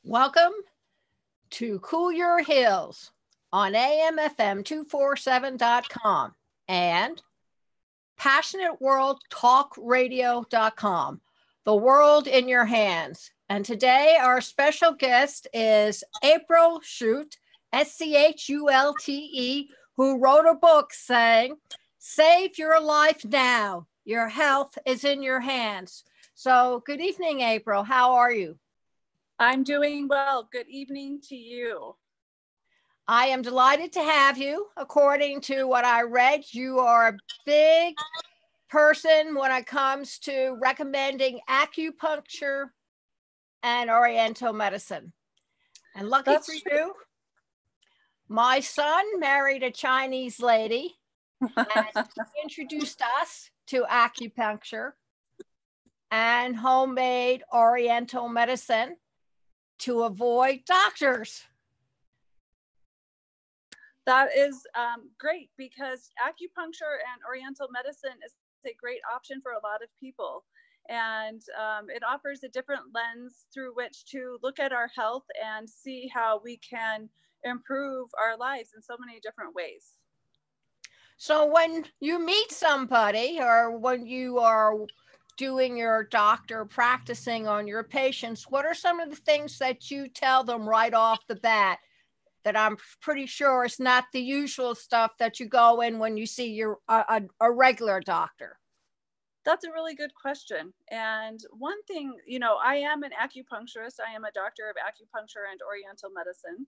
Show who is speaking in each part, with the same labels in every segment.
Speaker 1: Welcome to Cool Your Hills on AMFM247.com and PassionateWorldTalkRadio.com, the world in your hands. And today our special guest is April Schulte, Schulte, who wrote a book saying, "Save your life now. Your health is in your hands." So good evening, April. How are you?
Speaker 2: I'm doing well. Good evening to you.
Speaker 1: I am delighted to have you. According to what I read, you are a big person when it comes to recommending acupuncture and Oriental medicine. And lucky for you, my son married a Chinese lady and he introduced us to acupuncture and homemade Oriental medicine to avoid doctors.
Speaker 2: That is great, because acupuncture and Oriental medicine is a great option for a lot of people. And it offers a different lens through which to look at our health and see how we can improve our lives in so many different ways.
Speaker 1: So when you meet somebody or when you are doing your doctor practicing on your patients, what are some of the things that you tell them right off the bat that I'm pretty sure is not the usual stuff that you go in when you see your a regular doctor?
Speaker 2: That's a really good question. And one thing, I am an acupuncturist. I am a doctor of acupuncture and Oriental medicine.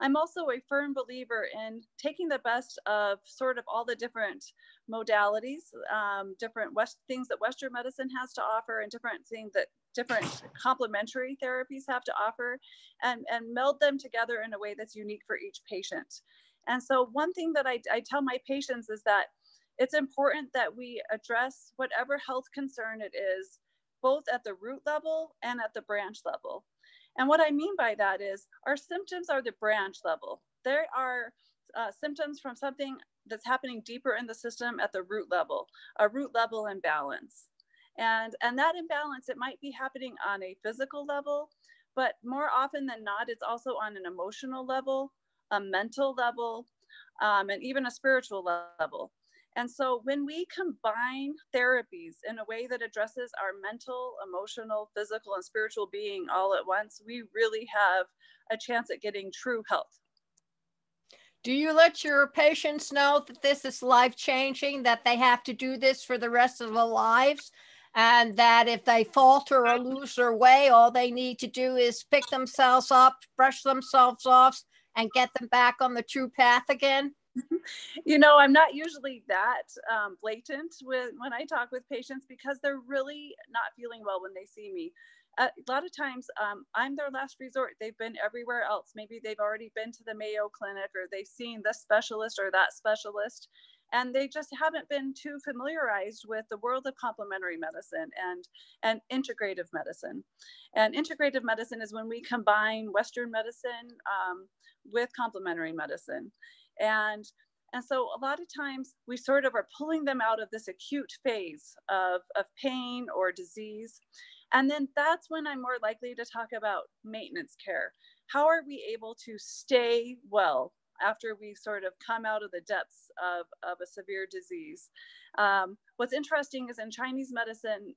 Speaker 2: I'm also a firm believer in taking the best of sort of all the different modalities, different things that Western medicine has to offer, and different things that different complementary therapies have to offer, and meld them together in a way that's unique for each patient. And so one thing that I tell my patients is that it's important that we address whatever health concern it is, both at the root level and at the branch level. And what I mean by that is our symptoms are the branch level. There are symptoms from something that's happening deeper in the system at the root level, a root level imbalance. And that imbalance, it might be happening on a physical level, but more often than not, it's also on an emotional level, a mental level, and even a spiritual level. And so when we combine therapies in a way that addresses our mental, emotional, physical, and spiritual being all at once, we really have a chance at getting true health.
Speaker 1: Do you let your patients know that this is life-changing, that they have to do this for the rest of their lives, and that if they falter or lose their way, all they need to do is pick themselves up, brush themselves off, and get them back on the true path again?
Speaker 2: I'm not usually that blatant when I talk with patients, because they're really not feeling well when they see me. A lot of times I'm their last resort. They've been everywhere else. Maybe they've already been to the Mayo Clinic, or they've seen this specialist or that specialist, and they just haven't been too familiarized with the world of complementary medicine and integrative medicine. And integrative medicine is when we combine Western medicine with complementary medicine. And so a lot of times we sort of are pulling them out of this acute phase of pain or disease. And then that's when I'm more likely to talk about maintenance care. How are we able to stay well after we sort of come out of the depths of a severe disease? What's interesting is in Chinese medicine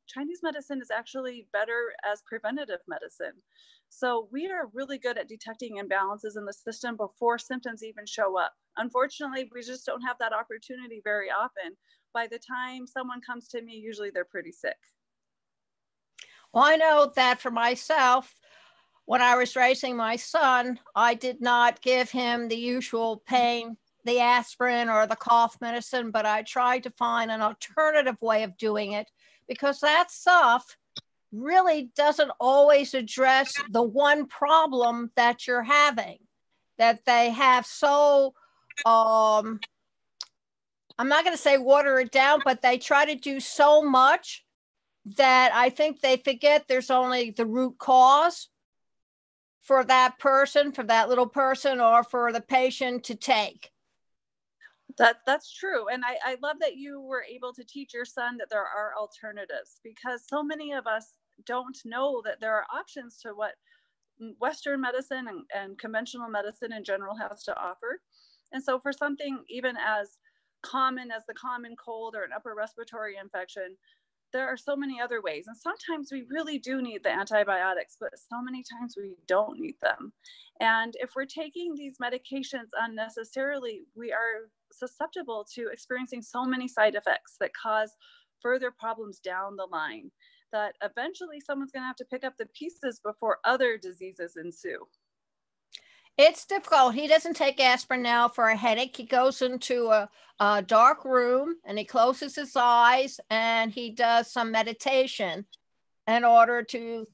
Speaker 2: is actually better as preventative medicine. So we are really good at detecting imbalances in the system before symptoms even show up. Unfortunately, we just don't have that opportunity very often. By the time someone comes to me, usually they're pretty sick.
Speaker 1: Well, I know that for myself, when I was raising my son, I did not give him the usual pain, the aspirin or the cough medicine, but I tried to find an alternative way of doing it, because that stuff really doesn't always address the one problem that you're having, that they have so, I'm not going to say water it down, but they try to do so much that I think they forget there's only the root cause for that person, for that little person, or for the patient to take.
Speaker 2: That's true. And I love that you were able to teach your son that there are alternatives, because so many of us don't know that there are options to what Western medicine and conventional medicine in general has to offer. And so for something even as common as the common cold or an upper respiratory infection, there are so many other ways. And sometimes we really do need the antibiotics, but so many times we don't need them. And if we're taking these medications unnecessarily, we are susceptible to experiencing so many side effects that cause further problems down the line, that eventually someone's going to have to pick up the pieces before other diseases ensue.
Speaker 1: It's difficult. He doesn't take aspirin now for a headache. He goes into a dark room and he closes his eyes and he does some meditation in order to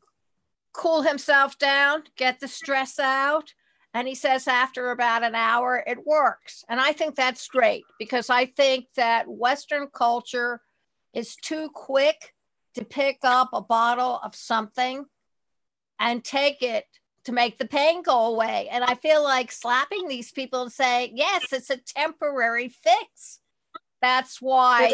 Speaker 1: cool himself down, get the stress out. And he says after about an hour, it works. And I think that's great, because I think that Western culture is too quick to pick up a bottle of something and take it to make the pain go away. And I feel like slapping these people and saying, yes, it's a temporary fix. That's why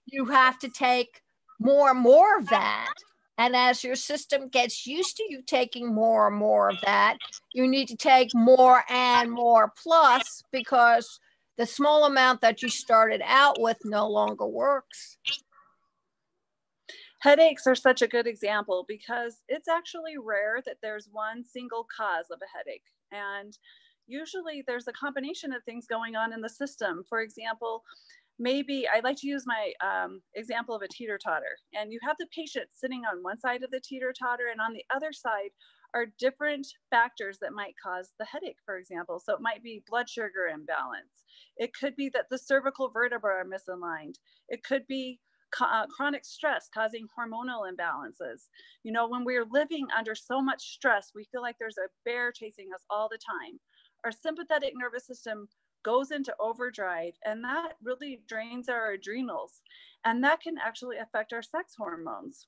Speaker 1: you have to take more and more of that. And as your system gets used to you taking more and more of that, you need to take more and more plus, because the small amount that you started out with no longer works.
Speaker 2: Headaches are such a good example, because it's actually rare that there's one single cause of a headache. And usually there's a combination of things going on in the system. For example, maybe I like to use my example of a teeter-totter, and you have the patient sitting on one side of the teeter-totter, and on the other side are different factors that might cause the headache, for example. So it might be blood sugar imbalance. It could be that the cervical vertebrae are misaligned. It could be chronic stress causing hormonal imbalances. You know, when we're living under so much stress, we feel like there's a bear chasing us all the time. Our sympathetic nervous system goes into overdrive, and that really drains our adrenals. And that can actually affect our sex hormones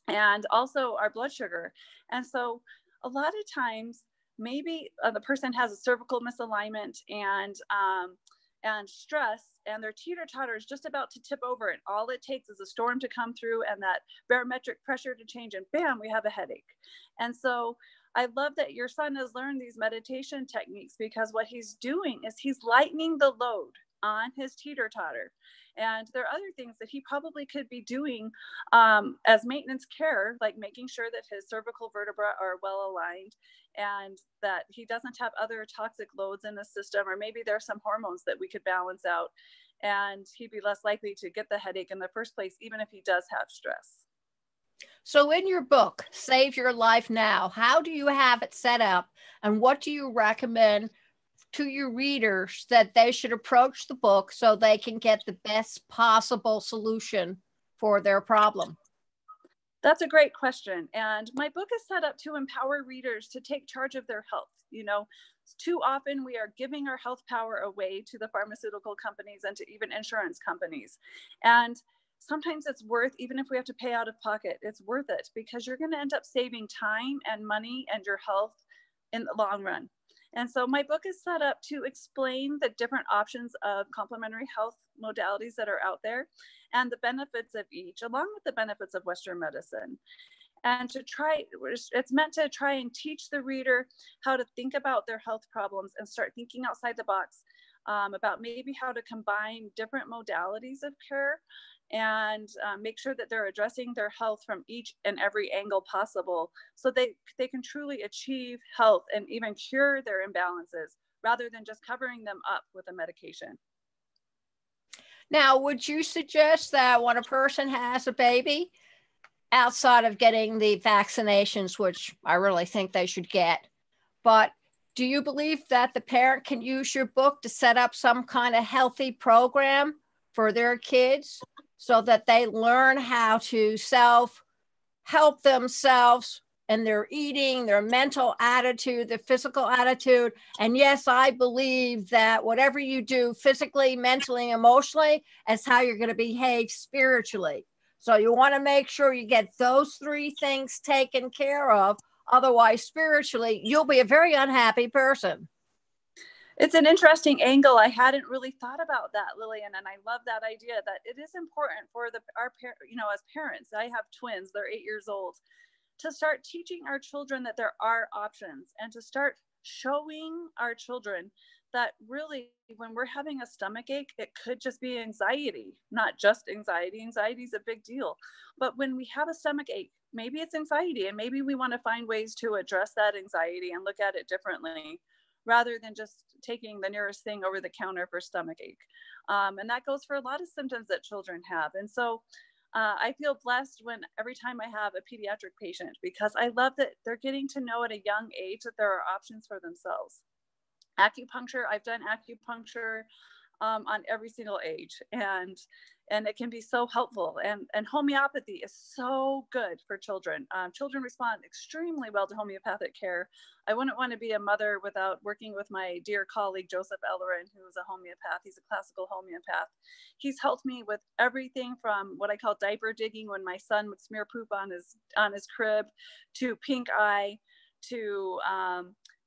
Speaker 2: and also our blood sugar. And so a lot of times, maybe the person has a cervical misalignment and stress, and their teeter-totter is just about to tip over, and all it takes is a storm to come through and that barometric pressure to change, and bam, we have a headache. And so I love that your son has learned these meditation techniques, because what he's doing is he's lightening the load on his teeter-totter. And there are other things that he probably could be doing as maintenance care, like making sure that his cervical vertebrae are well aligned and that he doesn't have other toxic loads in the system, or maybe there's some hormones that we could balance out, and he'd be less likely to get the headache in the first place, even if he does have stress.
Speaker 1: So in your book, Save Your Life Now, how do you have it set up, and what do you recommend to your readers that they should approach the book so they can get the best possible solution for their problem?
Speaker 2: That's a great question. And my book is set up to empower readers to take charge of their health. You know, too often we are giving our health power away to the pharmaceutical companies and to even insurance companies. And sometimes it's worth, even if we have to pay out of pocket, it's worth it, because you're going to end up saving time and money and your health in the long run. And so my book is set up to explain the different options of complementary health modalities that are out there and the benefits of each, along with the benefits of Western medicine. And it's meant to try and teach the reader how to think about their health problems and start thinking outside the box about maybe how to combine different modalities of care and make sure that they're addressing their health from each and every angle possible, so they can truly achieve health and even cure their imbalances, rather than just covering them up with a medication.
Speaker 1: Now, would you suggest that when a person has a baby, outside of getting the vaccinations, which I really think they should get, but do you believe that the parent can use your book to set up some kind of healthy program for their kids so that they learn how to self-help themselves in their eating, their mental attitude, their physical attitude? And yes, I believe that whatever you do physically, mentally, emotionally, is how you're going to behave spiritually. So you want to make sure you get those three things taken care of. Otherwise, spiritually, you'll be a very unhappy person.
Speaker 2: It's an interesting angle. I hadn't really thought about that, Lillian, and I love that idea that it is important for as parents. I have twins; they're 8 years old, to start teaching our children that there are options, and to start showing our children that really when we're having a stomach ache, it could just be anxiety, not just anxiety. Anxiety is a big deal. But when we have a stomach ache, maybe it's anxiety, and maybe we want to find ways to address that anxiety and look at it differently rather than just taking the nearest thing over the counter for stomach ache. And that goes for a lot of symptoms that children have. And so I feel blessed when every time I have a pediatric patient, because I love that they're getting to know at a young age that there are options for themselves. Acupuncture, I've done acupuncture on every single age, and it can be so helpful. And homeopathy is so good for children. Children respond extremely well to homeopathic care. I wouldn't want to be a mother without working with my dear colleague Joseph Ellerin, who is a homeopath. He's a classical homeopath. He's helped me with everything from what I call diaper digging, when my son would smear poop on his crib, to pink eye, to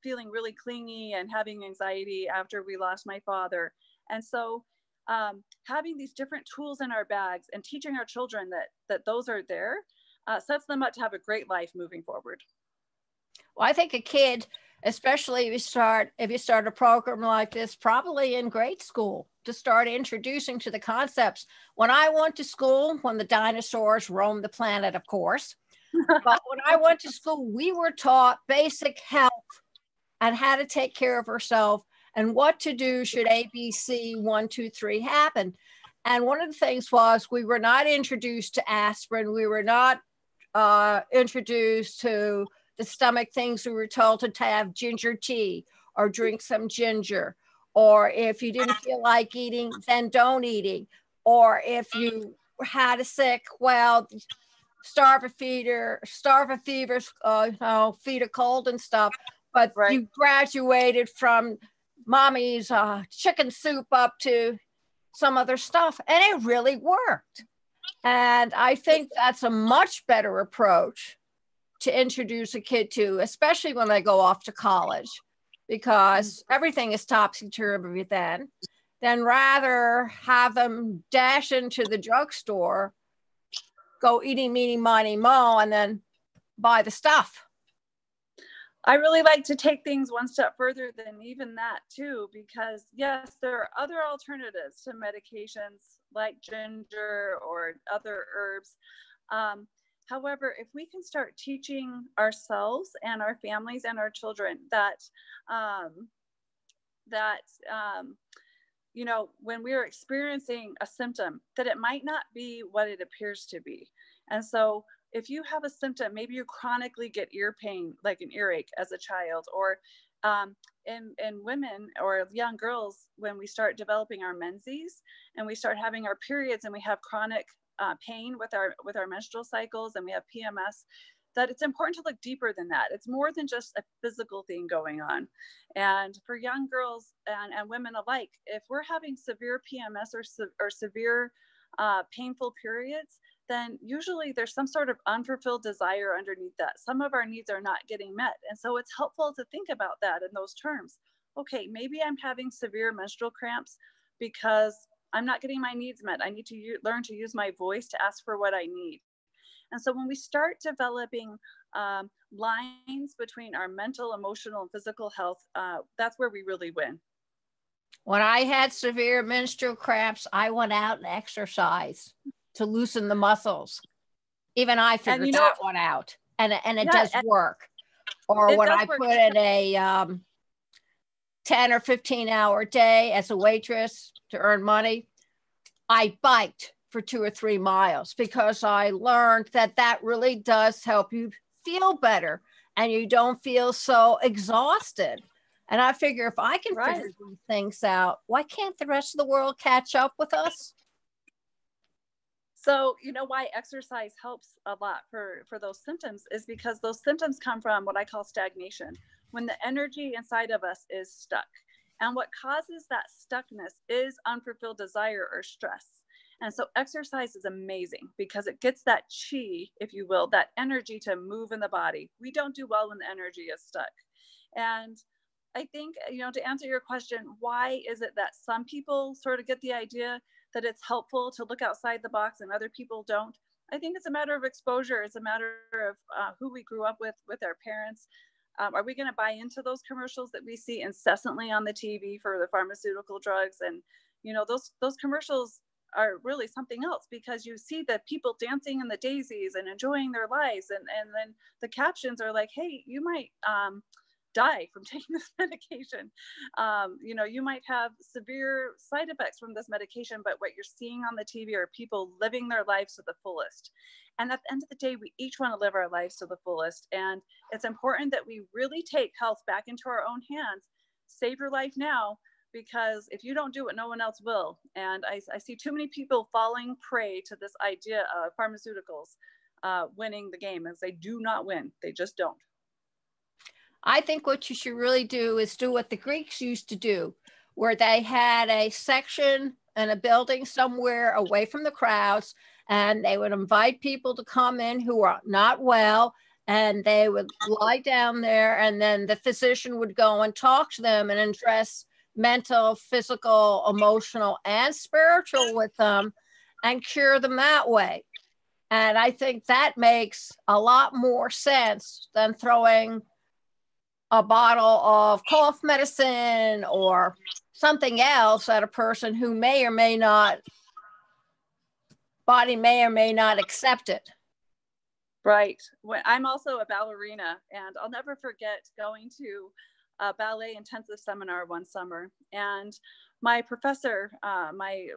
Speaker 2: feeling really clingy and having anxiety after we lost my father. And so having these different tools in our bags and teaching our children that those are there sets them up to have a great life moving forward.
Speaker 1: Well, I think a kid, especially if you start a program like this, probably in grade school, to start introducing to the concepts. When I went to school, when the dinosaurs roamed the planet, of course, but when I went to school, we were taught basic health and how to take care of ourselves and what to do should ABC 1, 2, 3 happen. And one of the things was we were not introduced to aspirin. We were not introduced to the stomach things. We were told to have ginger tea or drink some ginger. Or if you didn't feel like eating, then don't eating. Or if you had a sick, well, starve a fever, feed a cold and stuff. But
Speaker 2: Right.
Speaker 1: You graduated from mommy's chicken soup up to some other stuff, and it really worked. And I think that's a much better approach to introduce a kid to, especially when they go off to college, because everything is topsy-turvy then rather have them dash into the drugstore, go eating, meeny, miny, mo, and then buy the stuff.
Speaker 2: I really like to take things one step further than even that too, because yes, there are other alternatives to medications like ginger or other herbs. However, if we can start teaching ourselves and our families and our children that when we're experiencing a symptom, that it might not be what it appears to be. And so if you have a symptom, maybe you chronically get ear pain, like an earache as a child, or in women or young girls, when we start developing our menses and we start having our periods and we have chronic pain with our menstrual cycles and we have PMS, that it's important to look deeper than that. It's more than just a physical thing going on. And for young girls and women alike, if we're having severe PMS or severe painful periods, then usually there's some sort of unfulfilled desire underneath that. Some of our needs are not getting met. And so it's helpful to think about that in those terms. Okay, maybe I'm having severe menstrual cramps because I'm not getting my needs met. I need to learn to use my voice to ask for what I need. And so when we start developing lines between our mental, emotional, and physical health, that's where we really win.
Speaker 1: When I had severe menstrual cramps, I went out and exercised to loosen the muscles. Even I figured that one out, and it does work. Or when I put in a 10 or 15 hour day as a waitress to earn money, I biked for 2 or 3 miles because I learned that really does help you feel better and you don't feel so exhausted. And I figure if I can figure these things out, why can't the rest of the world catch up with us?
Speaker 2: So, you know why exercise helps a lot for those symptoms is because those symptoms come from what I call stagnation, when the energy inside of us is stuck. And what causes that stuckness is unfulfilled desire or stress. And so exercise is amazing because it gets that chi, if you will, that energy to move in the body. We don't do well when the energy is stuck. And I think, to answer your question, why is it that some people sort of get the idea that it's helpful to look outside the box and other people don't? I think it's a matter of exposure. It's a matter of who we grew up with our parents. Are we going to buy into those commercials that we see incessantly on the TV for the pharmaceutical drugs? And, you know, those commercials are really something else, because you see the people dancing in the daisies and enjoying their lives. And then the captions are like, hey, you might die from taking this medication. You know, you might have severe side effects from this medication, but what you're seeing on the TV are people living their lives to the fullest. And at the end of the day, we each want to live our lives to the fullest. And it's important that we really take health back into our own hands. Save your life now, because if you don't do it, no one else will. And I see too many people falling prey to this idea of pharmaceuticals winning the game, as they do not win. They just don't.
Speaker 1: I think what you should really do is do what the Greeks used to do, where they had a section in a building somewhere away from the crowds, and they would invite people to come in who are not well, and they would lie down there, and then the physician would go and talk to them and address mental, physical, emotional, and spiritual with them and cure them that way. And I think that makes a lot more sense than throwing a bottle of cough medicine or something else at a person who may or may not accept it.
Speaker 2: Right. I'm also a ballerina, and I'll never forget going to a ballet intensive seminar one summer. And my professor, my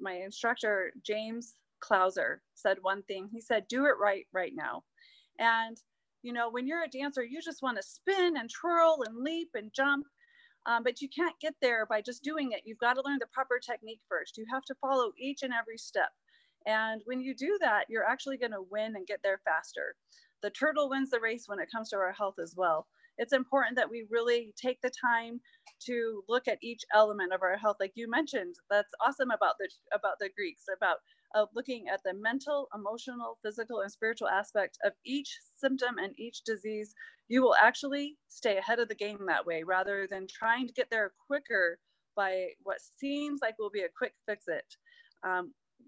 Speaker 2: instructor, James Clouser, said one thing. He said, do it right now. And you know, when you're a dancer, you just want to spin and twirl and leap and jump, but you can't get there by just doing it. You've got to learn the proper technique first. You have to follow each and every step. And when you do that, you're actually going to win and get there faster. The turtle wins the race when it comes to our health as well. It's important that we really take the time to look at each element of our health. Like you mentioned, that's awesome about the Greeks, about looking at the mental, emotional, physical, and spiritual aspect of each symptom and each disease. You will actually stay ahead of the game that way, rather than trying to get there quicker by what seems like will be a quick fix it.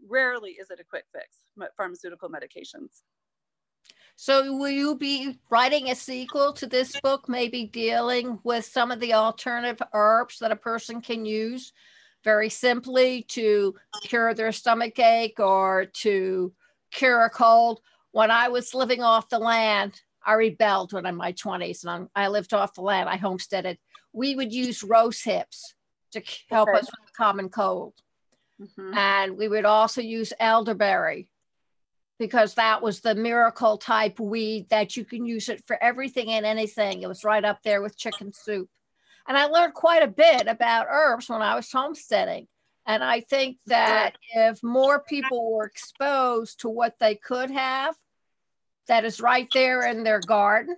Speaker 2: Rarely is it a quick fix, pharmaceutical medications.
Speaker 1: So will you be writing a sequel to this book, maybe dealing with some of the alternative herbs that a person can use very simply to cure their stomach ache or to cure a cold? When I was living off the land, I rebelled when I'm in my 20s, and I lived off the land. I homesteaded. We would use rose hips to help us with the common cold. Mm-hmm. And we would also use elderberry, because that was the miracle type weed that you can use it for everything and anything. It was right up there with chicken soup. And I learned quite a bit about herbs when I was homesteading. And I think that if more people were exposed to what they could have that is right there in their garden,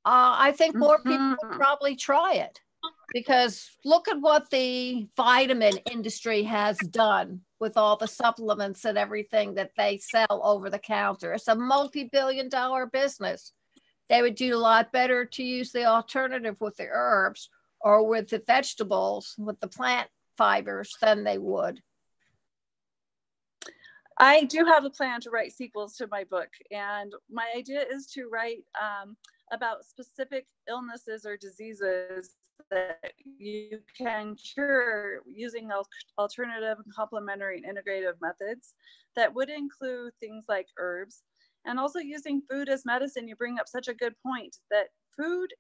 Speaker 1: I think more people would probably try it. Because look at what the vitamin industry has done with all the supplements and everything that they sell over the counter. It's a multi-billion-dollar business. They would do a lot better to use the alternative with the herbs or with the vegetables, with the plant fibers, than they would.
Speaker 2: I do have a plan to write sequels to my book. And my idea is to write about specific illnesses or diseases that you can cure using alternative, complementary, and integrative methods that would include things like herbs, and also using food as medicine. You bring up such a good point that food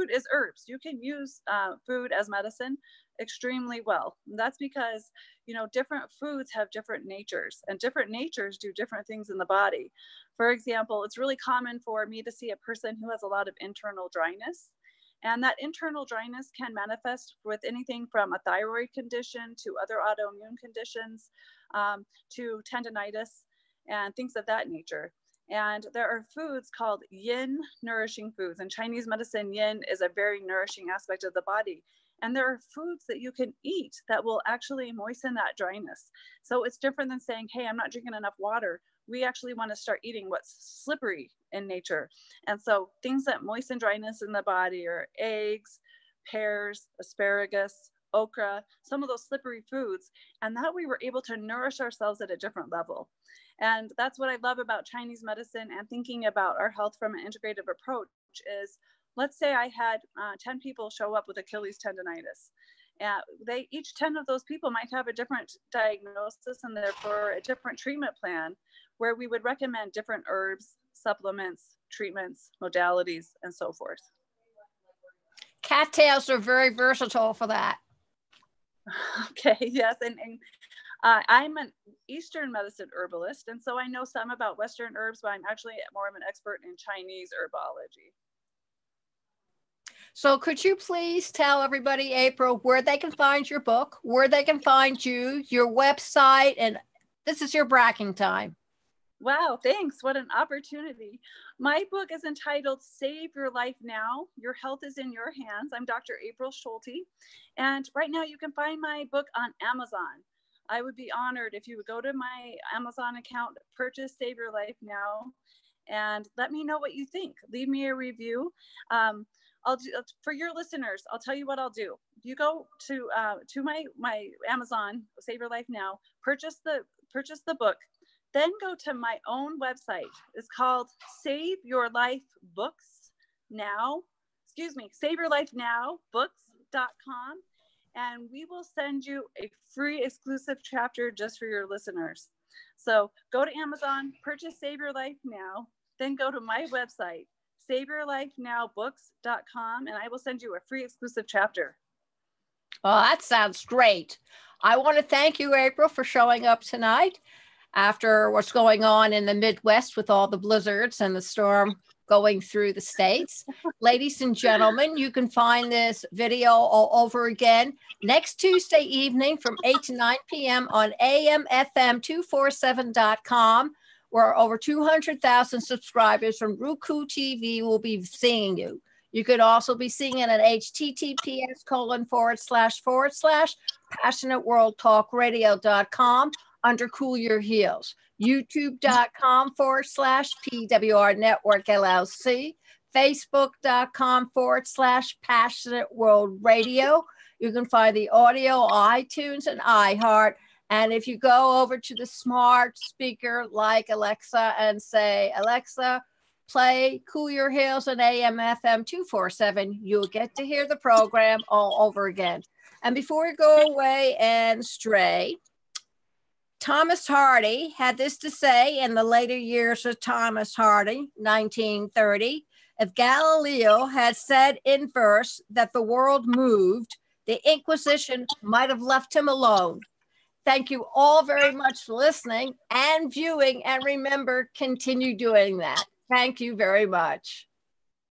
Speaker 2: is herbs. You can use food as medicine extremely well. And that's because, you know, different foods have different natures, and different natures do different things in the body. For example, it's really common for me to see a person who has a lot of internal dryness. And that internal dryness can manifest with anything from a thyroid condition to other autoimmune conditions, to tendinitis and things of that nature. And there are foods called Yin Nourishing Foods. In Chinese medicine, Yin is a very nourishing aspect of the body. And there are foods that you can eat that will actually moisten that dryness. So it's different than saying, hey, I'm not drinking enough water. We actually want to start eating what's slippery in nature. And so things that moisten dryness in the body are eggs, pears, asparagus, okra, some of those slippery foods, and that we were able to nourish ourselves at a different level. And that's what I love about Chinese medicine and thinking about our health from an integrative approach is, let's say I had 10 people show up with Achilles tendonitis. Each 10 of those people might have a different diagnosis and therefore a different treatment plan, where we would recommend different herbs, supplements, treatments, modalities, and so forth.
Speaker 1: Cattails are very versatile for that.
Speaker 2: Okay, yes. And I'm an Eastern medicine herbalist, and so I know some about Western herbs, but I'm actually more of an expert in Chinese herbology.
Speaker 1: So could you please tell everybody, April, where they can find your book, where they can find you, your website, and this is your bragging time.
Speaker 2: Wow, thanks. What an opportunity. My book is entitled Save Your Life Now. Your Health is in Your Hands. I'm Dr. April Schulte. And right now you can find my book on Amazon. I would be honored if you would go to my Amazon account, purchase Save Your Life Now, and let me know what you think. Leave me a review. For your listeners, I'll tell you what I'll do. You go to my Amazon, Save Your Life Now, purchase the book, then go to my own website. It's called Save Your Life Books Now. Save Your Life Now books.com. And we will send you a free exclusive chapter just for your listeners. So go to Amazon, purchase Save Your Life Now, then go to my website, saveyourlifenowbooks.com, and I will send you a free exclusive chapter.
Speaker 1: Oh, that sounds great. I want to thank you, April, for showing up tonight after what's going on in the Midwest with all the blizzards and the storm going through the states. Ladies and gentlemen, you can find this video all over again next Tuesday evening from 8 to 9 p.m. on AMFM247.com, where over 200,000 subscribers from Roku TV will be seeing you. You could also be seeing it at https://passionateworldtalkradio.com under Cool Your Heels, youtube.com/PWR Network LLC, facebook.com/Passionate World Radio. You can find the audio on iTunes and iHeart. And if you go over to the smart speaker like Alexa and say, Alexa, play Cool Your Heels on AM/FM 247, you'll get to hear the program all over again. And before we go away and stray, Thomas Hardy had this to say in the later years of Thomas Hardy, 1930, if Galileo had said in verse that the world moved, the Inquisition might have left him alone. Thank you all very much for listening and viewing, and remember, continue doing that. Thank you very much.